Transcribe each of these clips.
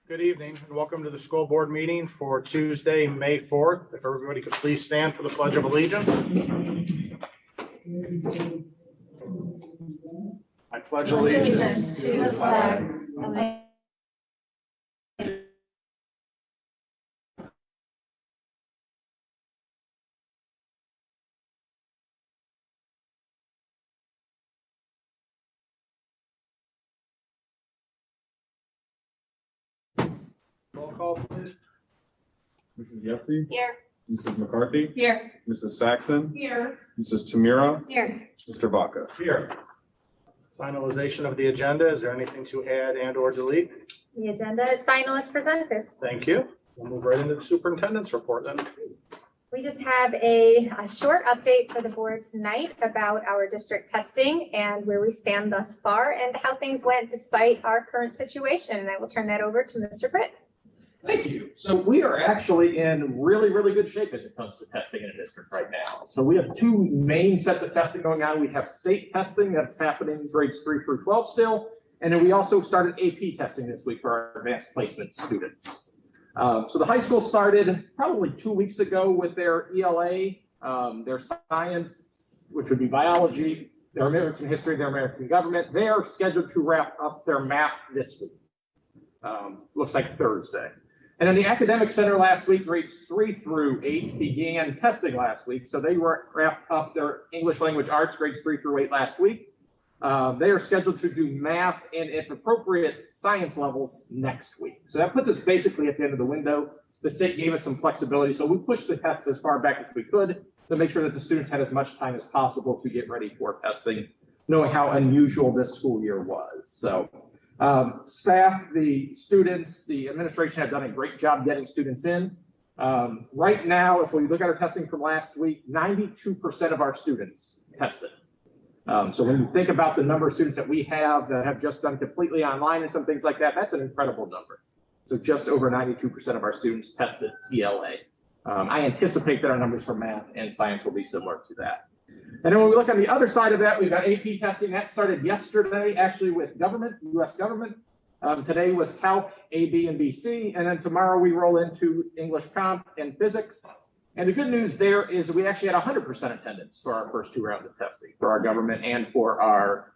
Good evening and welcome to the school board meeting for Tuesday, May 4th. If everybody could please stand for the Pledge of Allegiance. I pledge allegiance to the flag of the roll call, please. Mrs. Yetsey? Here. Mrs. McCarthy? Here. Mrs. Saxon? Here. Mrs. Tamira? Here. Mr. Baca? Here. Finalization of the agenda. Is there anything to add and or delete? The agenda is final as presented. Thank you. We'll move right into the superintendent's report then. We just have a short update for the board tonight about our district testing and where we stand thus far and how things went despite our current situation. And I will turn that over to Mr. Britt. Thank you. So we are actually in really, really good shape as it comes to testing in a district right now. So we have two main sets of testing going on. We have state testing that's happening grades 3 through 12 still. And then we also started AP testing this week for our advanced placement students. So the high school started probably 2 weeks ago with their ELA, their science, which would be biology, their American history, their American government. They are scheduled to wrap up their math this week. Looks like Thursday. And then the academic center last week, grades 3 through 8 began testing last week. So they wrapped up their English language arts, grades 3 through 8 last week. They are scheduled to do math and, if appropriate, science levels next week. So that puts us basically at the end of the window. The state gave us some flexibility. So we pushed the tests as far back as we could to make sure that the students had as much time as possible to get ready for testing, knowing how unusual this school year was. So staff, the students, the administration have done a great job getting students in. Right now, if we look at our testing from last week, 92% of our students tested. So when you think about the number of students that we have that have just done completely online and some things like that, that's an incredible number. So just over 92% of our students tested ELA. I anticipate that our numbers for math and science will be similar to that. And then when we look on the other side of that, we've got AP testing. That started yesterday, actually with government, U.S. government. Today was Calc, AB, and BC. And then tomorrow we roll into English Comp and Physics. And the good news there is we actually had 100% attendance for our first 2 rounds of testing, for our government and for our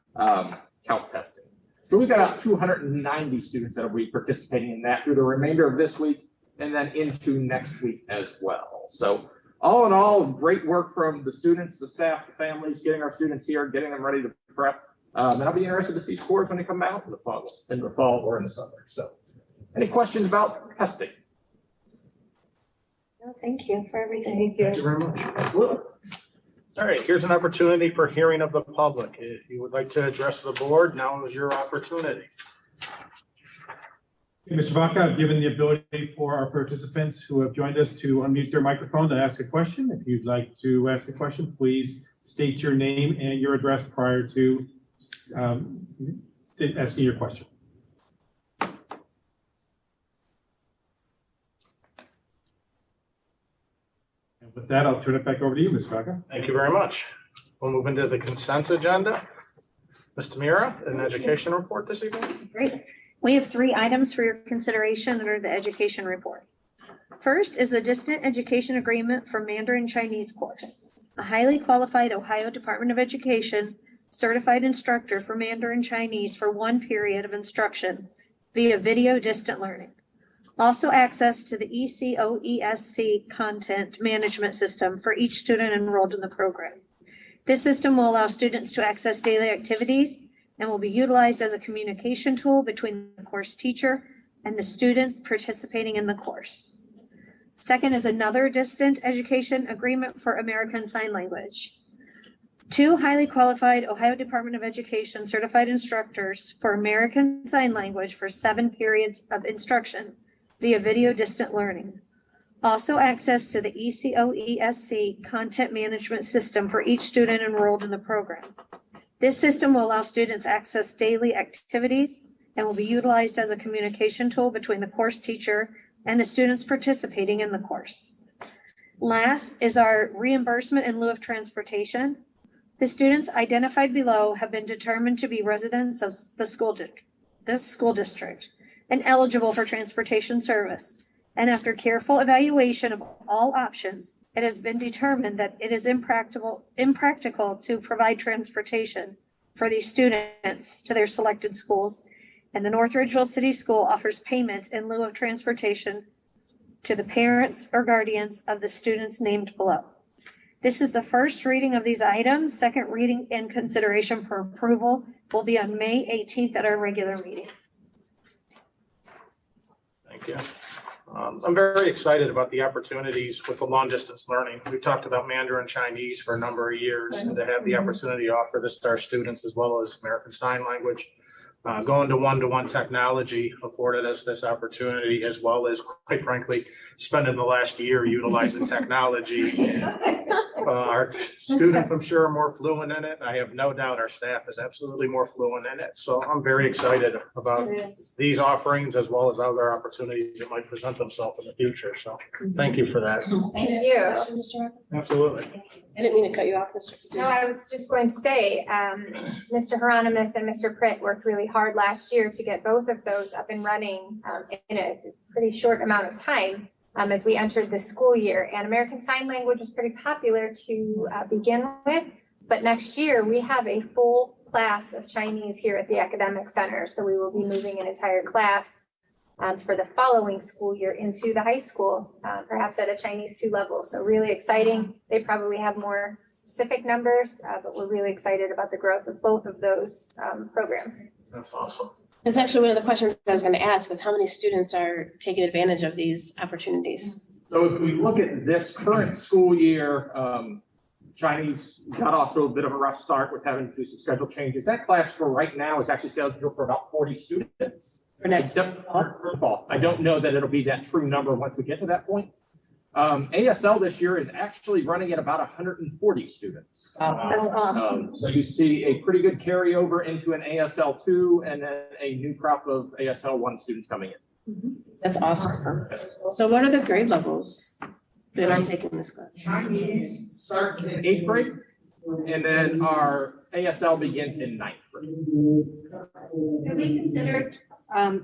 Calc testing. So we've got about 290 students that will be participating in that through the remainder of this week and then into next week as well. So all in all, great work from the students, the staff, the families, getting our students here, getting them ready to prep. And I'll be interested to see scores when they come out in the fall or in the summer. So any questions about testing? No, thank you for everything. Thank you very much. Absolutely. All right, here's an opportunity for hearing of the public. If you would like to address the board, now is your opportunity. Mr. Baca, I've given the ability for our participants who have joined us to unmute their microphone and ask a question. If you'd like to ask a question, please state your name and your address prior to asking your question. And with that, I'll turn it back over to you, Ms. Baca. Thank you very much. We'll move into the consent agenda. Ms. Tamira, an education report this evening. Great. We have 3 items for your consideration under the education report. First is a distant education agreement for Mandarin Chinese course. A highly qualified Ohio Department of Education certified instructor for Mandarin Chinese for 1 period of instruction via video distant learning. Also access to the ECOESC content management system for each student enrolled in the program. This system will allow students to access daily activities and will be utilized as a communication tool between the course teacher and the student participating in the course. Second is another distant education agreement for American Sign Language. 2 highly qualified Ohio Department of Education certified instructors for American Sign Language for 7 periods of instruction via video distant learning. Also access to the ECOESC content management system for each student enrolled in the program. This system will allow students access daily activities and will be utilized as a communication tool between the course teacher and the students participating in the course. Last is our reimbursement in lieu of transportation. The students identified below have been determined to be residents of this school district. and eligible for transportation service. And after careful evaluation of all options, it has been determined that it is impractical to provide transportation for these students to their selected schools. And the North Ridgeville City School offers payment in lieu of transportation to the parents or guardians of the students named below. This is the first reading of these items. Second reading and consideration for approval will be on May 18th at our regular meeting. Thank you. I'm very excited about the opportunities with the long distance learning. We've talked about Mandarin Chinese for a number of years, and to have the opportunity to offer this to our students as well as American Sign Language. Going to one-to-one technology afforded us this opportunity, as well as, quite frankly, spending the last year utilizing technology. Our students, I'm sure, are more fluent in it. I have no doubt our staff is absolutely more fluent in it. So I'm very excited about these offerings as well as other opportunities that might present themselves in the future. So thank you for that. Thank you. Mr. Rucker? Absolutely. I didn't mean to cut you off, Mr. No, I was just going to say, Mr. Hieronymus and Mr. Pritt worked really hard last year to get both of those up and running in a pretty short amount of time as we entered the school year. And American Sign Language was pretty popular to begin with, but next year we have a full class of Chinese here at the Academic Center. So we will be moving an entire class for the following school year into the high school, perhaps at a Chinese 2 level. So really exciting. They probably have more specific numbers, but we're really excited about the growth of both of those programs. That's awesome. That's actually one of the questions I was going to ask, is how many students are taking advantage of these opportunities? So if we look at this current school year, Chinese got off to a bit of a rough start with having to do some schedule changes. That class for right now is actually scheduled for about 40 students. For next fall. I don't know that it'll be that true number once we get to that point. ASL this year is actually running at about 140 students. That's awesome. So you see a pretty good carryover into an ASL 2 and then a new crop of ASL 1 students coming in. That's awesome. So what are the grade levels that are taking this class? Chinese starts in 8th grade, and then our ASL begins in 9th grade. Have we considered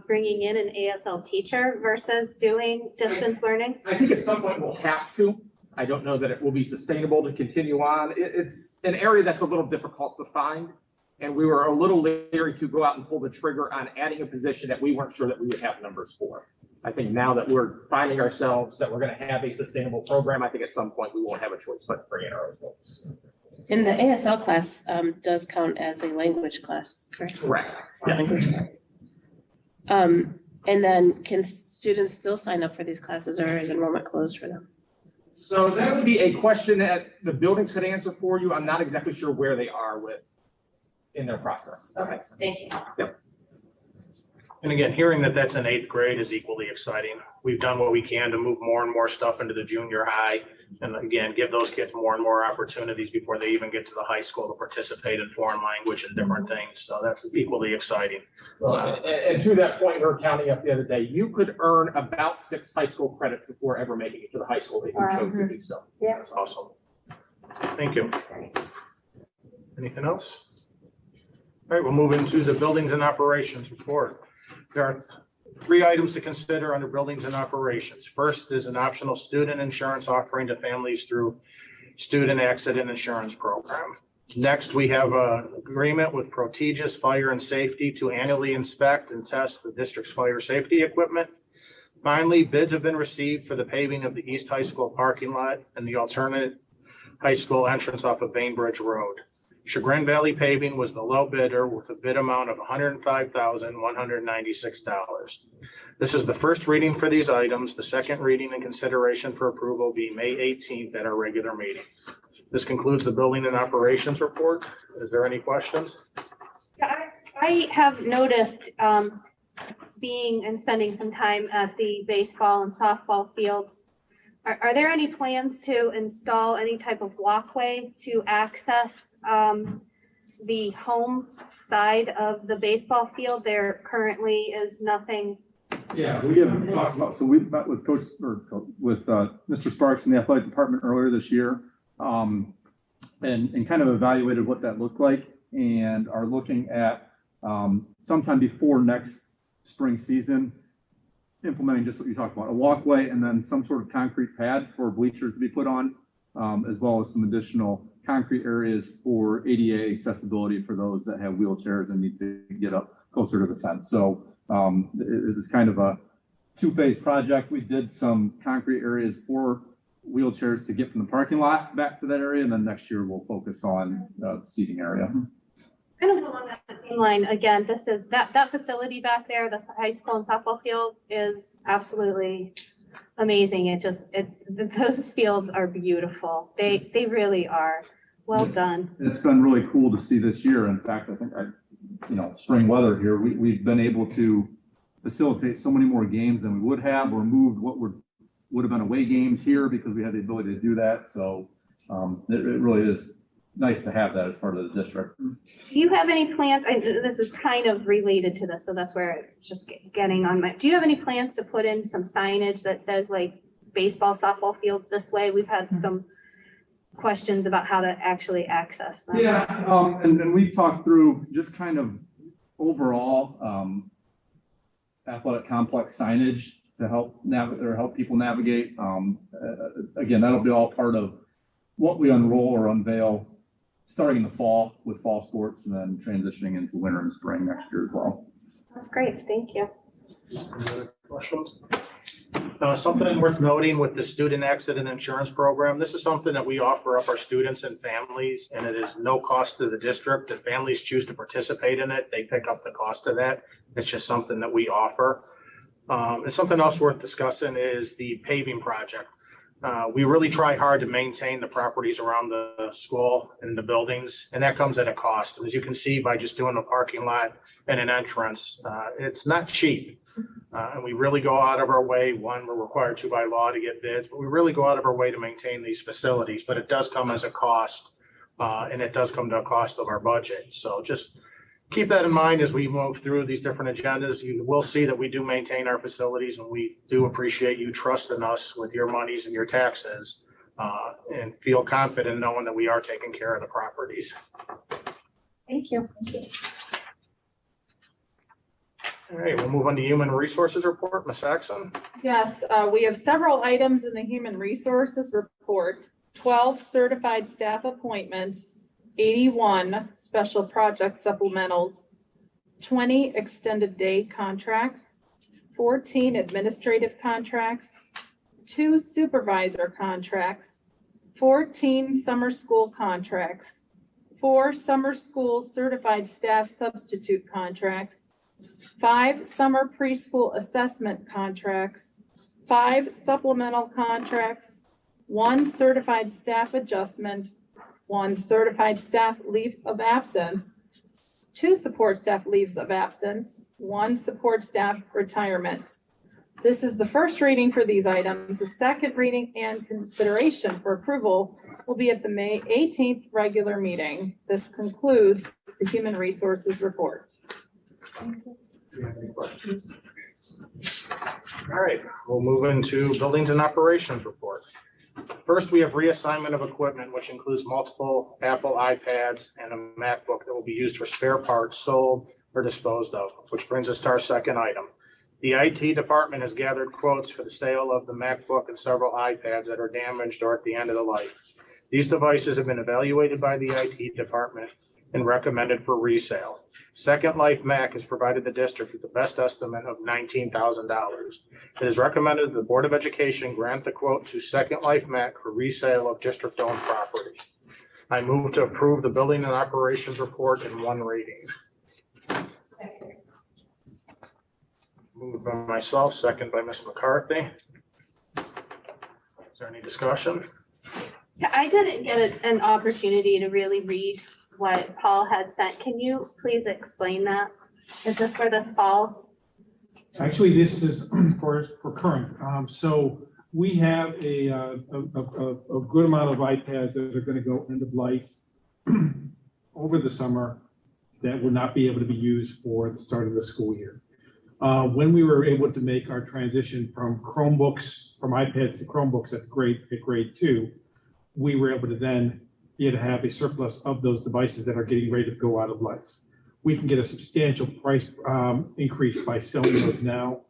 bringing in an ASL teacher versus doing distance learning? I think at some point we'll have to. I don't know that it will be sustainable to continue on. It's an area that's a little difficult to find. And we were a little leery to go out and pull the trigger on adding a position that we weren't sure that we would have numbers for. I think now that we're finding ourselves that we're going to have a sustainable program, I think at some point we won't have a choice but to bring in our own folks. And the ASL class does count as a language class, correct? Correct. Yes. And then can students still sign up for these classes, or is enrollment closed for them? So that would be a question that the buildings could answer for you. I'm not exactly sure where they are in their process. Okay, thank you. Yep. And again, hearing that that's in 8th grade is equally exciting. We've done what we can to move more and more stuff into the junior high. And again, give those kids more and more opportunities before they even get to the high school to participate in foreign language and different things. So that's equally exciting. And to that point, we were counting up the other day, you could earn about 6 high school credits before ever making it to the high school if you chose to do so. Yeah. That's awesome. Thank you. Anything else? All right, we'll move into the buildings and operations report. There are 3 items to consider under buildings and operations. First is an optional student insurance offering to families through Student Accident Insurance Program. Next, we have an agreement with Protegis Fire and Safety to annually inspect and test the district's fire safety equipment. Finally, bids have been received for the paving of the East High School parking lot and the alternate high school entrance off of Bainbridge Road. Chagrin Valley Paving was the low bidder with a bid amount of $105,196. This is the first reading for these items. The second reading and consideration for approval will be May 18th at our regular meeting. This concludes the building and operations report. Is there any questions? I have noticed being and spending some time at the baseball and softball fields. Are there any plans to install any type of walkway to access the home side of the baseball field? There currently is nothing. Yeah, we have talked about, so we met with Mr. Sparks in the athletic department earlier this year and kind of evaluated what that looked like and are looking at sometime before next spring season, implementing just what you talked about, a walkway and then some sort of concrete pad for bleachers to be put on, as well as some additional concrete areas for ADA accessibility for those that have wheelchairs and need to get up closer to the fence. So it was kind of a two-phase project. We did some concrete areas for wheelchairs to get from the parking lot back to that area, and then next year we'll focus on the seating area. Kind of along that same line, again, this is, that facility back there, the high school and softball field is absolutely amazing. Those fields are beautiful. They really are. Well done. It's been really cool to see this year. In fact, I think spring weather here, we've been able to facilitate so many more games than we would have, or moved what would have been away games here because we had the ability to do that. So it really is nice to have that as part of the district. Do you have any plans? This is kind of related to this, so that's where it's just getting on my. Do you have any plans to put in some signage that says like baseball, softball fields this way? We've had some questions about how to actually access them. Yeah, and we've talked through just kind of overall athletic complex signage to help people navigate. Again, that'll be all part of what we unroll or unveil starting in the fall with fall sports and then transitioning into winter and spring next year as well. That's great. Thank you. Any other questions? Something worth noting with the student accident insurance program, this is something that we offer up our students and families, and it is no cost to the district. If families choose to participate in it, they pick up the cost of that. It's just something that we offer. And something else worth discussing is the paving project. We really try hard to maintain the properties around the school and the buildings, and that comes at a cost. As you can see by just doing a parking lot and an entrance, it's not cheap. And we really go out of our way. One, we're required to by law to get bids, but we really go out of our way to maintain these facilities, but it does come as a cost, and it does come to a cost of our budget. So just keep that in mind as we move through these different agendas. You will see that we do maintain our facilities, and we do appreciate you trusting us with your monies and your taxes, and feel confident knowing that we are taking care of the properties. Thank you. All right, we'll move on to Human Resources Report. Ms. Saxon. Yes, we have several items in the Human Resources Report, 12 certified staff appointments, 81 special project supplementals, 20 extended day contracts, 14 administrative contracts, 2 supervisor contracts, 14 summer school contracts, 4 summer school certified staff substitute contracts, 5 summer preschool assessment contracts, 5 supplemental contracts, 1 certified staff adjustment, 1 certified staff leave of absence, 2 support staff leaves of absence, 1 support staff retirement. This is the first reading for these items. The second reading and consideration for approval will be at the May 18th regular meeting. This concludes the Human Resources Report. Do you have any questions? All right, we'll move into Buildings and Operations Report. First, we have reassignment of equipment, which includes multiple Apple iPads and a MacBook that will be used for spare parts sold or disposed of, which brings us to our second item. The IT department has gathered quotes for the sale of the MacBook and several iPads that are damaged or at the end of the life. These devices have been evaluated by the IT department and recommended for resale. Second Life Mac has provided the district with the best estimate of $19,000. It is recommended the Board of Education grant the quote to Second Life Mac for resale of district-owned property. I move to approve the Building and Operations Report in one reading. Second. Moved by myself, second by Ms. McCarthy. Is there any discussion? Yeah, I didn't get an opportunity to really read what Paul had sent. Can you please explain that? Is this where this falls? Actually, this is for current. So we have a good amount of iPads that are going to go end of life over the summer that will not be able to be used for the start of the school year. When we were able to make our transition from Chromebooks, from iPads to Chromebooks at grade 2, we were able to then be able to have a surplus of those devices that are getting ready to go out of life. we can get a substantial price increase by selling those now,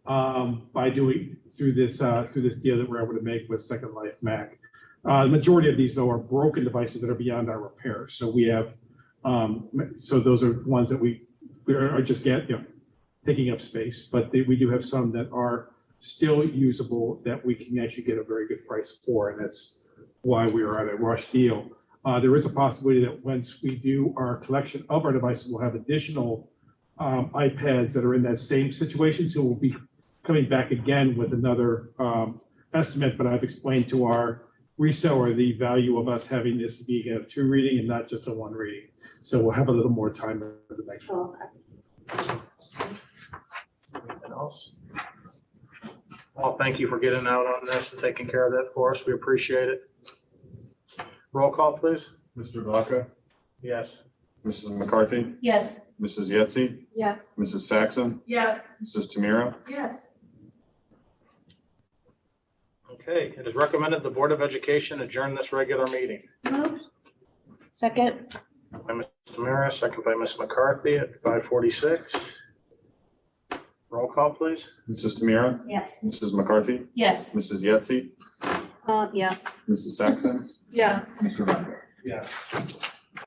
by doing through this deal that we're able to make with Second Life Mac. The majority of these, though, are broken devices that are beyond our repair. So we have, so those are ones that we are just taking up space, but we do have some that are still usable that we can actually get a very good price for, and that's why we are at a rush deal. There is a possibility that once we do our collection of our devices, we'll have additional iPads that are in that same situation. So we'll be coming back again with another estimate, but I've explained to our reseller the value of us having this being a 2 reading and not just a 1 reading. So we'll have a little more time for the next one. Anything else? Well, thank you for getting out on this and taking care of that for us. We appreciate it. Roll call, please. Mr. Vaca, Yes. Mrs. McCarthy, Yes. Mrs. Yetsey, Yes. Mrs. Saxon, Yes. Mrs. Tamira, Yes. Okay, it is recommended the Board of Education adjourn this regular meeting. Second? By Ms. Tamira, second by Ms. McCarthy at 5:46. Roll call, please. Mrs. Tamira, Yes. Mrs. McCarthy, Yes. Mrs. Yetsey, Yes. Mrs. Saxon, Yes. Mr. Vaca. Yes.